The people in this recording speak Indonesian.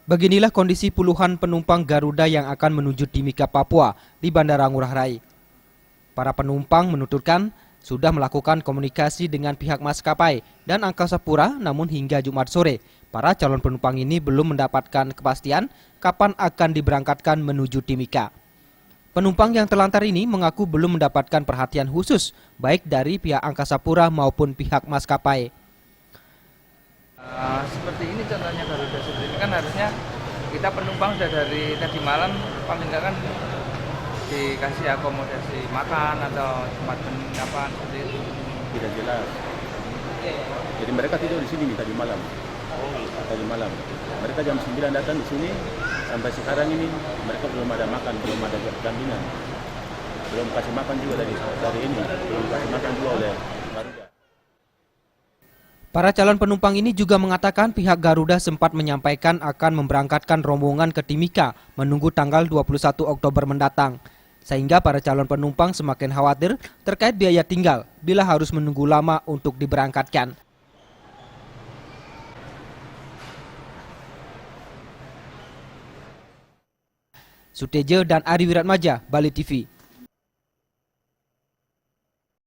Beginilah kondisi puluhan penumpang Garuda yang akan menuju Timika, Papua di Bandara Ngurah Rai. Para penumpang menuturkan sudah melakukan komunikasi dengan pihak maskapai dan Angkasa Pura, namun hingga Jumat sore, para calon penumpang ini belum mendapatkan kepastian kapan akan diberangkatkan menuju Timika. Penumpang yang terlantar ini mengaku belum mendapatkan perhatian khusus, baik dari pihak Angkasa Pura maupun pihak maskapai. Seperti ini contohnya Garuda seperti ini kan harusnya kita penumpang sudah dari tadi malam paling nggak kan dikasih akomodasi makan atau tempat penginapan seperti itu. Tidak jelas. Jadi mereka tidur di sini tadi malam. Tadi malam. Mereka jam 9 datang di sini, sampai sekarang ini mereka belum ada makan, belum ada jaminan. Belum kasih makan juga dari ini, belum kasih makan juga oleh Garuda. Para calon penumpang ini juga mengatakan pihak Garuda sempat menyampaikan akan memberangkatkan rombongan ke Timika menunggu tanggal 21 Oktober mendatang. Sehingga para calon penumpang semakin khawatir terkait biaya tinggal bila harus menunggu lama untuk diberangkatkan. Sutejo dan Ari Wiratmaja, Bali TV.